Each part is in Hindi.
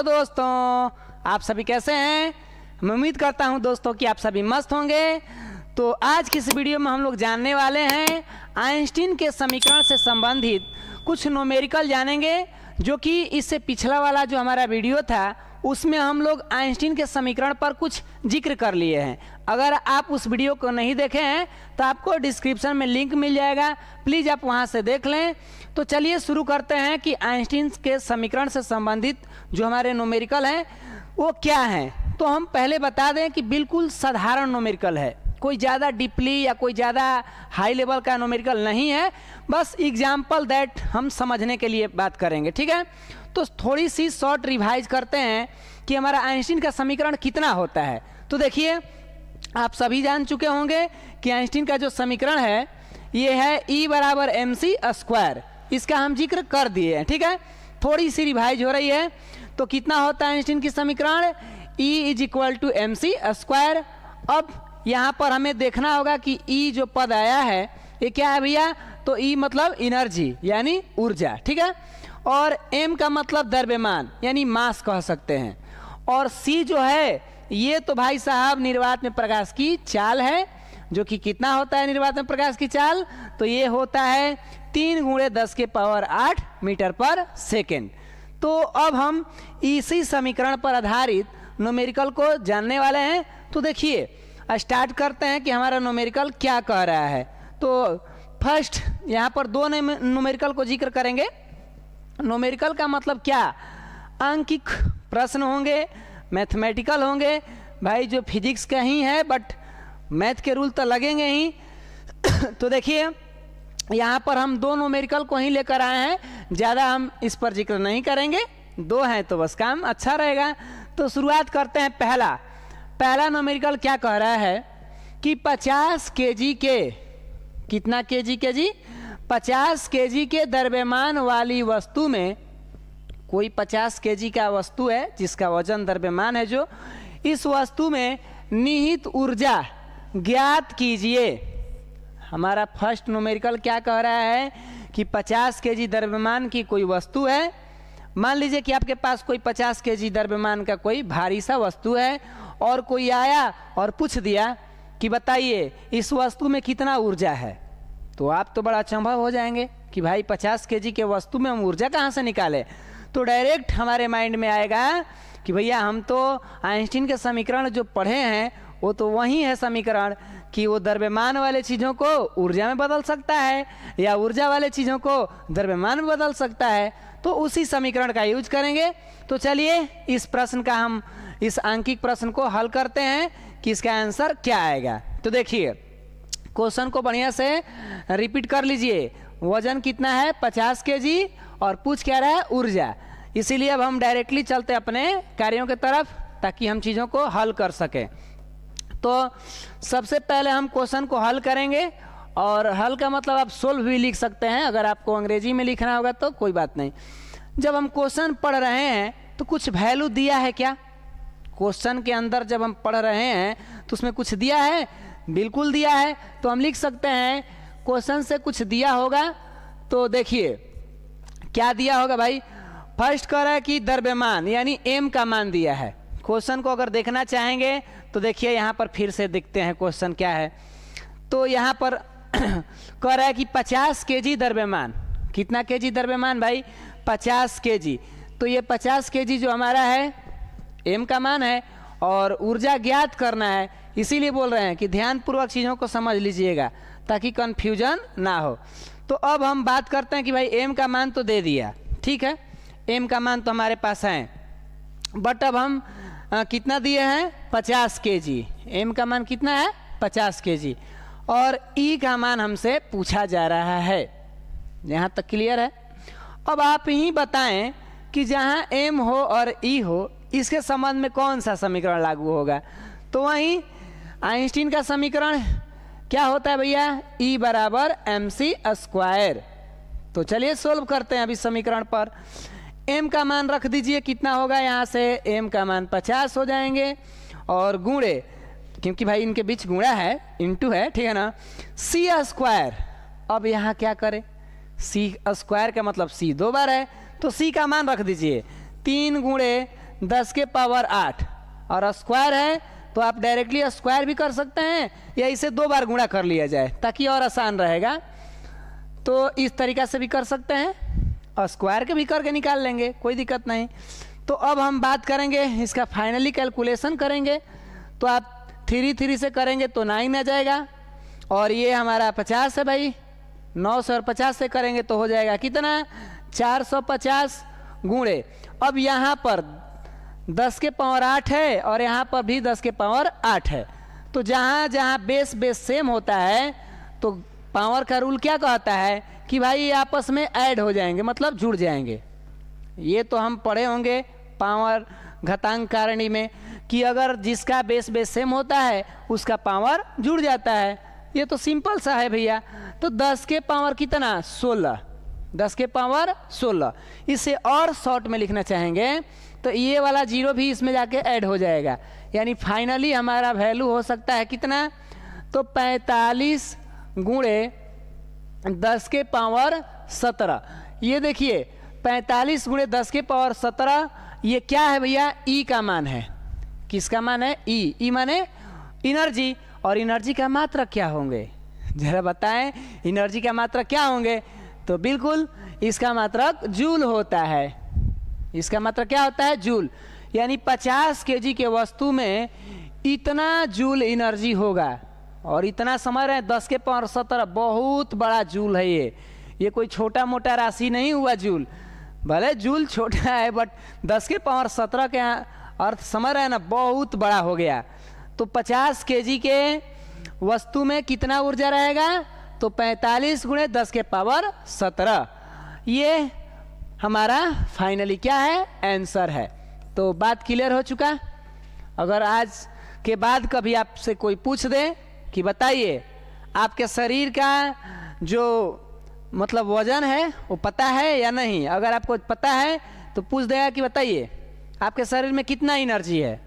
हेलो दोस्तों, आप सभी कैसे हैं। मैं उम्मीद करता हूं दोस्तों कि आप सभी मस्त होंगे। तो आज की इस वीडियो में हम लोग जानने वाले हैं आइंस्टीन के समीकरण से संबंधित कुछ न्यूमेरिकल जानेंगे, जो कि इससे पिछला वाला जो हमारा वीडियो था उसमें हम लोग आइंस्टीन के समीकरण पर कुछ जिक्र कर लिए हैं। अगर आप उस वीडियो को नहीं देखे हैं तो आपको डिस्क्रिप्शन में लिंक मिल जाएगा, प्लीज़ आप वहां से देख लें। तो चलिए शुरू करते हैं कि आइंस्टीन के समीकरण से संबंधित जो हमारे न्यूमेरिकल हैं वो क्या हैं। तो हम पहले बता दें कि बिल्कुल साधारण न्यूमेरिकल है, कोई ज़्यादा डीपली या कोई ज़्यादा हाई लेवल का न्यूमेरिकल नहीं है, बस एग्जाम्पल दैट हम समझने के लिए बात करेंगे, ठीक है। तो थोड़ी सी शॉर्ट रिवाइज करते हैं कि हमारा आइंस्टीन का समीकरण कितना होता है। तो देखिए, आप सभी जान चुके होंगे कि आइंस्टीन का जो समीकरण है ये है E बराबर mc²। इसका हम जिक्र कर दिए हैं, ठीक है। थोड़ी सी रिवाइज हो रही है। तो कितना होता है आइंस्टीन की समीकरण, E = mc²। अब यहाँ पर हमें देखना होगा कि E जो पद आया है ये क्या है भैया, तो E मतलब एनर्जी यानी ऊर्जा, ठीक है। और m का मतलब द्रव्यमान यानी मास कह सकते हैं। और C जो है ये तो भाई साहब निर्वात में प्रकाश की चाल है, जो कि कितना होता है निर्वात में प्रकाश की चाल, तो ये होता है 3 × 10⁸ मीटर पर सेकेंड। तो अब हम इसी समीकरण पर आधारित न्यूमेरिकल को जानने वाले हैं। तो देखिए, स्टार्ट करते हैं कि हमारा न्यूमेरिकल क्या कह रहा है। तो फर्स्ट यहाँ पर दो न्यूमेरिकल को जिक्र करेंगे। न्यूमेरिकल का मतलब क्या, अंकिक प्रश्न होंगे, मैथमेटिकल होंगे। भाई जो फिजिक्स का ही है बट मैथ के रूल तो लगेंगे ही। तो देखिए, यहाँ पर हम दो न्यूमेरिकल को ही लेकर आए हैं, ज़्यादा हम इस पर जिक्र नहीं करेंगे, दो हैं तो बस काम अच्छा रहेगा। तो शुरुआत करते हैं। पहला न्यूमेरिकल क्या कह रहा है कि 50 kg के, कितना kg के जी, 50 kg के द्रव्यमान वाली वस्तु में, कोई 50 kg का वस्तु है जिसका वजन द्रव्यमान है, जो इस वस्तु में निहित ऊर्जा ज्ञात कीजिए। हमारा फर्स्ट न्यूमेरिकल क्या कह रहा है कि 50 kg द्रव्यमान की कोई वस्तु है। मान लीजिए कि आपके पास कोई 50 kg द्रव्यमान का कोई भारी सा वस्तु है और कोई आया और पूछ दिया कि बताइए इस वस्तु में कितना ऊर्जा है। तो आप तो बड़ा अचंभव हो जाएंगे कि भाई 50 kg के वस्तु में हम ऊर्जा कहाँ से निकालें। तो डायरेक्ट हमारे माइंड में आएगा कि भैया हम तो आइंस्टीन के समीकरण जो पढ़े हैं वो तो वही है समीकरण कि वो द्रव्यमान वाले चीज़ों को ऊर्जा में बदल सकता है या ऊर्जा वाले चीज़ों को द्रव्यमान में बदल सकता है। तो उसी समीकरण का यूज करेंगे। तो चलिए इस प्रश्न का हम, इस आंकिक प्रश्न को हल करते हैं कि इसका आंसर क्या आएगा। तो देखिए, क्वेश्चन को बढ़िया से रिपीट कर लीजिए। वजन कितना है 50 kg और पूछ क्या रहा है ऊर्जा। इसीलिए अब हम डायरेक्टली चलते अपने कार्यों की तरफ ताकि हम चीज़ों को हल कर सकें। तो सबसे पहले हम क्वेश्चन को हल करेंगे, और हल का मतलब आप सोल्व भी लिख सकते हैं, अगर आपको अंग्रेजी में लिखना होगा तो कोई बात नहीं। जब हम क्वेश्चन पढ़ रहे हैं तो कुछ वैल्यू दिया है क्या, क्वेश्चन के अंदर जब हम पढ़ रहे हैं तो उसमें कुछ दिया है, बिल्कुल दिया है। तो हम लिख सकते हैं क्वेश्चन से कुछ दिया होगा। तो देखिए क्या दिया होगा भाई, फर्स्ट कह रहा है कि द्रव्यमान यानी m का मान दिया है। क्वेश्चन को अगर देखना चाहेंगे तो देखिए यहाँ पर फिर से देखते हैं क्वेश्चन क्या है। तो यहाँ पर कह रहा है कि 50 kg द्रव्यमान, कितना kg द्रव्यमान भाई 50 kg। तो ये 50 kg जो हमारा है m का मान है और ऊर्जा ज्ञात करना है, इसीलिए बोल रहे हैं कि ध्यानपूर्वक चीज़ों को समझ लीजिएगा ताकि कंफ्यूजन ना हो। तो अब हम बात करते हैं कि भाई m का मान तो दे दिया, ठीक है, m का मान तो हमारे पास है, बट अब हम कितना दिए हैं 50 kg। m का मान कितना है 50 kg और E का मान हमसे पूछा जा रहा है। यहाँ तक क्लियर है। अब आप ही बताएं कि जहाँ m हो और E हो इसके संबंध में कौन सा समीकरण लागू होगा। तो वहीं आइंस्टीन का समीकरण क्या होता है भैया, E बराबर mc²। तो चलिए सोल्व करते हैं अभी समीकरण पर। m का मान रख दीजिए, कितना होगा, यहाँ से m का मान 50 हो जाएंगे और गुणे, क्योंकि भाई इनके बीच गुणा है, इंटू है, ठीक है ना, c²। अब यहाँ क्या करें, c² का मतलब c 2 बार है, तो c का मान रख दीजिए 3 × 10 के पावर 8 और स्क्वायर है तो आप डायरेक्टली स्क्वायर भी कर सकते हैं या इसे 2 बार गुणा कर लिया जाए ताकि और आसान रहेगा। तो इस तरीका से भी कर सकते हैं और स्क्वायर के भी करके निकाल लेंगे, कोई दिक्कत नहीं। तो अब हम बात करेंगे इसका फाइनली कैलकुलेशन करेंगे। तो आप 3 से करेंगे तो 9 आ जाएगा और ये हमारा 50 है भाई, 9 से और 50 से करेंगे तो हो जाएगा कितना 450 गुणे। अब यहाँ पर 10 के पावर 8 है और यहाँ पर भी 10 के पावर 8 है। तो जहाँ जहाँ बेस सेम होता है तो पावर का रूल क्या कहता है कि भाई ये आपस में ऐड हो जाएंगे, मतलब जुड़ जाएंगे। ये तो हम पढ़े होंगे पावर घातांक सारणी में कि अगर जिसका बेस सेम होता है उसका पावर जुड़ जाता है। ये तो सिंपल सा है भैया। तो 10 के पावर कितना 16, 10 के पावर 16। इसे और शॉर्ट में लिखना चाहेंगे तो ये वाला 0 भी इसमें जाके ऐड हो जाएगा, यानी फाइनली हमारा वैल्यू हो सकता है कितना तो 45 गुणे 10 के पावर 17। ये देखिए 45 गुणे 10 के पावर 17 ये क्या है भैया ई का मान है। किसका मान है ई माने एनर्जी। और एनर्जी का मात्रक क्या होंगे जरा बताएं, एनर्जी का मात्रक क्या होंगे। तो बिल्कुल इसका मात्रक जूल होता है। इसका मात्रक क्या होता है जूल, यानी 50 केजी के वस्तु में इतना जूल एनर्जी होगा। और इतना समझ रहे हैं 10 के पावर 17 बहुत बड़ा जूल है ये कोई छोटा मोटा राशि नहीं हुआ जूल। भले जूल छोटा है बट 10 के पावर 17 के अर्थ समझ रहे हैं ना, बहुत बड़ा हो गया। तो 50 केजी के वस्तु में कितना ऊर्जा रहेगा तो 45 गुणे 10 के पावर 17। ये हमारा फाइनली क्या है आंसर है। तो बात क्लियर हो चुका। अगर आज के बाद कभी आपसे कोई पूछ दे कि बताइए आपके शरीर का जो मतलब वजन है वो पता है या नहीं, अगर आपको पता है तो पूछ देगा कि बताइए आपके शरीर में कितना एनर्जी है,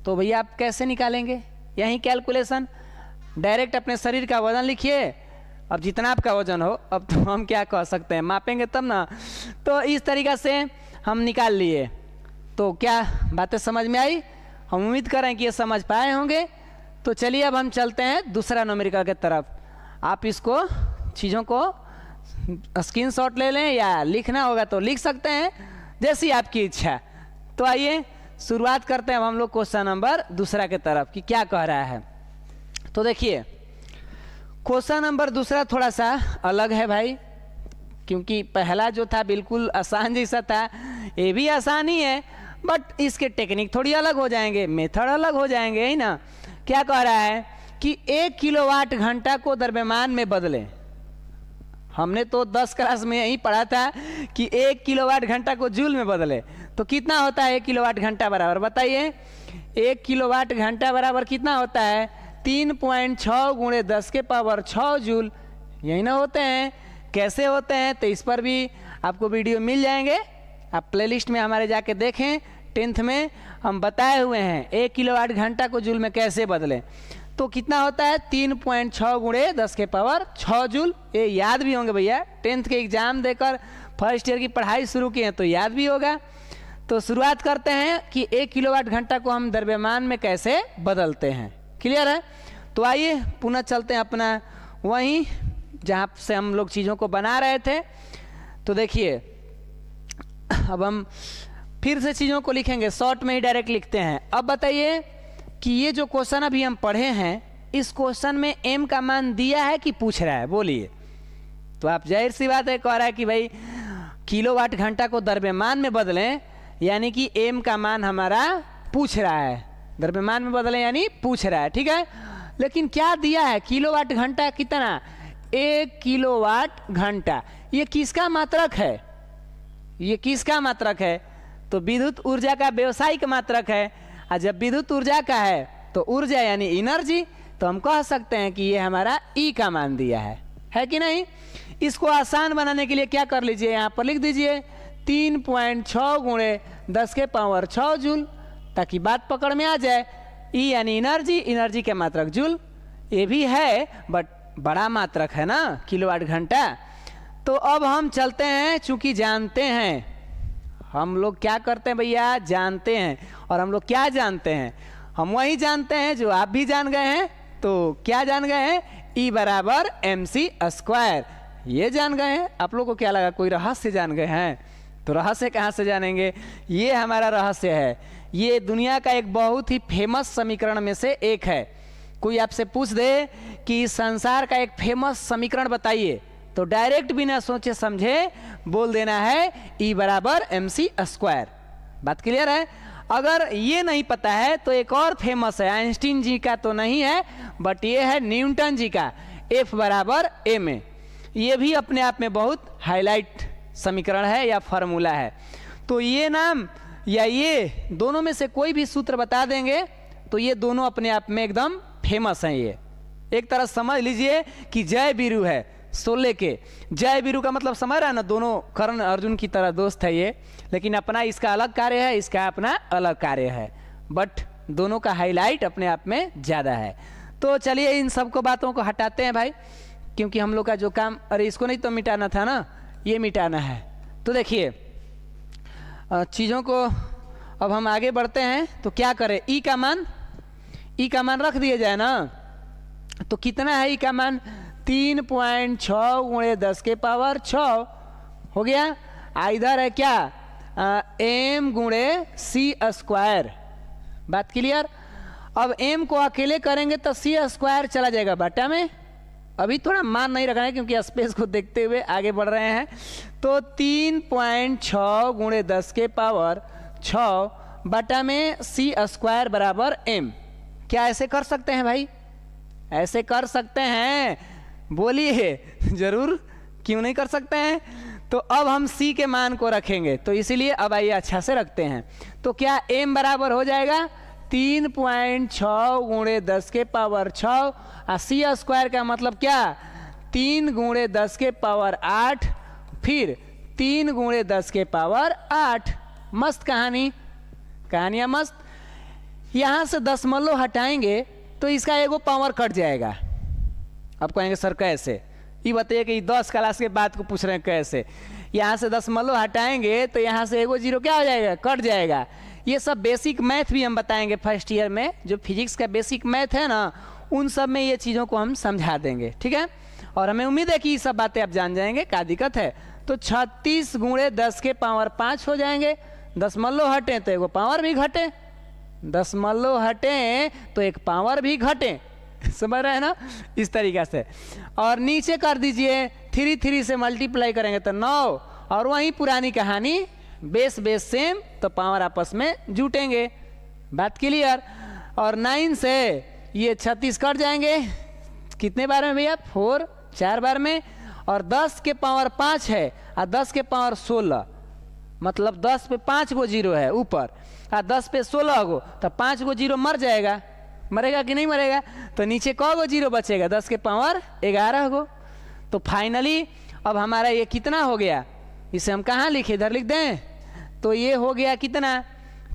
तो भैया आप कैसे निकालेंगे यही कैलकुलेशन। डायरेक्ट अपने शरीर का वजन लिखिए, अब जितना आपका वजन हो, अब तो हम क्या कह सकते हैं मापेंगे तब ना। तो इस तरीक़ा से हम निकाल लिए। तो क्या बातें समझ में आई, हम उम्मीद करें कि ये समझ पाए होंगे। तो चलिए अब हम चलते हैं दूसरा न्यूमेरिकल की तरफ। आप इसको चीज़ों को स्क्रीनशॉट ले लें या लिखना होगा तो लिख सकते हैं, जैसी आपकी इच्छा। तो आइए शुरुआत करते हैं हम लोग क्वेश्चन नंबर दूसरा की तरफ कि क्या कह रहा है। तो देखिए क्वेश्चन नंबर दूसरा थोड़ा सा अलग है भाई, क्योंकि पहला जो था बिल्कुल आसान जैसा था, ये भी आसान ही है बट इसके टेक्निक थोड़ी अलग हो जाएंगे, मेथड अलग हो जाएंगे, है ना। क्या कह रहा है कि 1 किलोवाट घंटा को द्रव्यमान में बदलें। हमने तो 10 क्लास में यही पढ़ा था कि 1 किलोवाट घंटा को जूल में बदले तो कितना होता है 1 किलोवाट घंटा बराबर, बताइए 1 किलोवाट घंटा बराबर कितना होता है 3.6 गुणे 10 के पावर 6 जूल। यही ना होते हैं, कैसे होते हैं तो इस पर भी आपको वीडियो मिल जाएंगे, आप प्लेलिस्ट में हमारे जाके देखें। 10th में हम बताए हुए हैं 1 किलोवाट घंटा को जूल में कैसे बदलें। तो कितना होता है 3.6 गुणे 10 के पावर 6 जूल। ये याद भी होंगे भैया, 10th के एग्जाम देकर फर्स्ट ईयर की पढ़ाई शुरू की है तो याद भी होगा। तो शुरुआत करते हैं कि 1 किलोवाट घंटा को हम द्रव्यमान में कैसे बदलते हैं। क्लियर है। तो आइए पुनः चलते हैं अपना वहीं जहाँ से हम लोग चीज़ों को बना रहे थे। तो देखिए अब हम फिर से चीज़ों को लिखेंगे, शॉर्ट में ही डायरेक्ट लिखते हैं। अब बताइए कि ये जो क्वेश्चन अभी हम पढ़े हैं इस क्वेश्चन में m का मान दिया है कि पूछ रहा है, बोलिए। तो आप जाहिर सी बात है कह रहा है कि भाई किलोवाट घंटा को द्रव्यमान में बदलें, यानी कि m का मान हमारा पूछ रहा है, द्रव्यमान में बदलें यानी पूछ रहा है, ठीक है। लेकिन क्या दिया है किलोवाट घंटा कितना 1 किलोवाट घंटा। ये किसका मात्रक है, ये किसका मात्रक है तो विद्युत ऊर्जा का व्यवसायिक मात्रक है। और जब विद्युत ऊर्जा का है तो ऊर्जा यानी एनर्जी, तो हम कह सकते हैं कि ये हमारा ई का मान दिया है कि नहीं। इसको आसान बनाने के लिए क्या कर लीजिए, यहाँ पर लिख दीजिए 3.6 गुणे 10 के पावर 6 जूल, ताकि बात पकड़ में आ जाए। ई यानी एनर्जी, एनर्जी के मात्रक जूल, ये भी है बट बड़ा मात्रक है ना किलोवाट घंटा। तो अब हम चलते हैं, चूंकि जानते हैं हम लोग क्या करते हैं भैया, जानते हैं। और हम लोग क्या जानते हैं, हम वही जानते हैं जो आप भी जान गए हैं। तो क्या जान गए हैं, E बराबर MC स्क्वायर, ये जान गए हैं। आप लोग को क्या लगा कोई रहस्य जान गए हैं? तो रहस्य कहाँ से जानेंगे, ये हमारा रहस्य है। ये दुनिया का एक बहुत ही फेमस समीकरण में से एक है। कोई आपसे पूछ दे कि इस संसार का एक फेमस समीकरण बताइए, तो डायरेक्ट बिना सोचे समझे बोल देना है E बराबर MC स्क्वायर। बात क्लियर है? अगर ये नहीं पता है तो एक और फेमस है, आइंस्टीन जी का तो नहीं है बट ये है न्यूटन जी का, F बराबर ma। ये भी अपने आप में बहुत हाईलाइट समीकरण है या फॉर्मूला है। तो ये नाम या ये दोनों में से कोई भी सूत्र बता देंगे तो ये दोनों अपने आप में एकदम फेमस हैं। ये एक तरह समझ लीजिए कि जय वीरू है शोले के। जय वीरू का मतलब समझ रहा है ना, दोनों कर्ण अर्जुन की तरह दोस्त है ये, लेकिन अपना इसका अलग कार्य है, इसका अपना अलग कार्य है, बट दोनों का हाईलाइट अपने आप में ज़्यादा है। तो चलिए इन सबको बातों को हटाते हैं भाई, क्योंकि हम लोग का जो काम, अरे इसको नहीं तो मिटाना था ना, ये मिटाना है। तो देखिए चीज़ों को अब हम आगे बढ़ते हैं। तो क्या करें, ई का मान रख दिया जाए ना। तो कितना है ई का मान, 3.6 गुणे 10 के पावर 6 हो गया। इधर है क्या, m गुणे C स्क्वायर। बात क्लियर? अब m को अकेले करेंगे तो C स्क्वायर चला जाएगा बटा में। अभी थोड़ा मान नहीं रखना है क्योंकि स्पेस को देखते हुए आगे बढ़ रहे हैं। तो 3.6 गुणे 10 के पावर 6 बटा में C स्क्वायर बराबर m। क्या ऐसे कर सकते हैं भाई? ऐसे कर सकते हैं, बोलिए जरूर, क्यों नहीं कर सकते हैं। तो अब हम C के मान को रखेंगे, तो इसीलिए अब आइए अच्छा से रखते हैं। तो क्या m बराबर हो जाएगा 3.6 गुणे 10 के पावर 6 और C स्क्वायर का मतलब क्या, 3 गुणे 10 के पावर 8 फिर 3 गुणे 10 के पावर 8। मस्त कहानियाँ मस्त। यहाँ से दशमलव हटाएंगे तो इसका एगो पावर कट जाएगा। अब कहेंगे सर कैसे, ये बताइए कि 10 क्लास के बाद को पूछ रहे हैं कैसे। यहाँ से दशमलव हटाएंगे तो यहाँ से एगो जीरो क्या हो जाएगा, कट जाएगा। ये सब बेसिक मैथ भी हम बताएंगे फर्स्ट ईयर में, जो फिजिक्स का बेसिक मैथ है ना, उन सब में ये चीज़ों को हम समझा देंगे, ठीक है। और हमें उम्मीद है कि ये सब बातें आप जान जाएंगे, क्या दिक्कत है। तो 36 गुणे 10 के पावर 5 हो जाएंगे। दशमलव हटे तो एगो पावर भी घटे, दशमलव हटे तो एक पावर भी घटे, समझ रहे हैं ना, इस तरीक़ा से। और नीचे कर दीजिए 3 से मल्टीप्लाई करेंगे तो 9, और वहीं पुरानी कहानी, बेस सेम तो पावर आपस में जुटेंगे। बात क्लियर? और 9 से ये 36 कट जाएंगे, कितने बार में भैया, 4 4 बार में। और 10 के पावर 5 है और 10 के पावर 16, मतलब 10 पे 5 गो जीरो है ऊपर और 10 पे 16 गो, तो 5 गो जीरो मर जाएगा, मरेगा कि नहीं मरेगा। तो नीचे कौ गो जीरो बचेगा, 10 के पावर 11 गो। तो फाइनली अब हमारा ये कितना हो गया, इसे हम कहाँ लिखे, इधर लिख दें। तो ये हो गया कितना,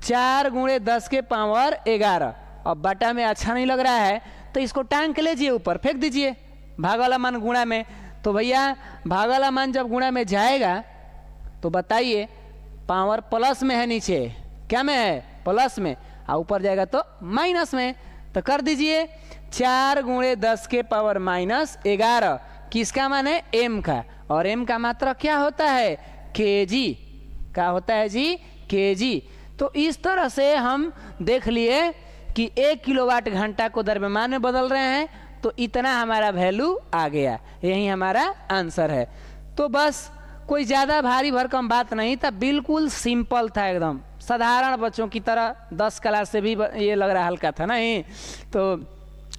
4 गुणे 10 के पावर 11। अब बटा में अच्छा नहीं लग रहा है तो इसको टांग के लीजिए ऊपर, फेंक दीजिए भाग वाला मान गुणा में। तो भैया भाग वाला मान जब गुणा में जाएगा तो बताइए, पावर प्लस में है, नीचे क्या में है, प्लस में, और ऊपर जाएगा तो माइनस में। तो कर दीजिए 4 गुणे 10 के पावर -11, किसका मान है, m का। और m का मात्रा क्या होता है, kg। क्या होता है जी, kg। तो इस तरह से हम देख लिए कि 1 किलोवाट घंटा को द्रव्यमान में बदल रहे हैं, तो इतना हमारा वैल्यू आ गया, यही हमारा आंसर है। तो बस कोई ज़्यादा भारी भरकम बात नहीं था, बिल्कुल सिंपल था, एकदम साधारण बच्चों की तरह। 10 क्लास से भी ये लग रहा हल्का था नहीं। तो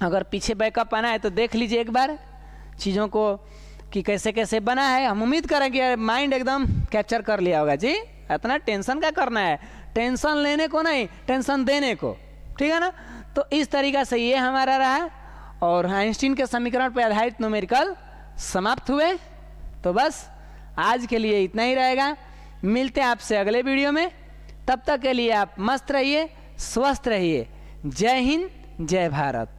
अगर पीछे बैकअप आना है तो देख लीजिए एक बार चीज़ों को कि कैसे कैसे बना है। हम उम्मीद करें कि माइंड एकदम कैप्चर कर लिया होगा जी। इतना टेंशन क्या करना है, टेंशन लेने को नहीं, टेंशन देने को, ठीक है ना। तो इस तरीक़ा से ये हमारा रहा, और आइंस्टीन के समीकरण पर आधारित न्यूमेरिकल समाप्त हुए। तो बस आज के लिए इतना ही रहेगा, मिलते हैं आपसे अगले वीडियो में। तब तक के लिए आप मस्त रहिए, स्वस्थ रहिए। जय हिंद, जय भारत।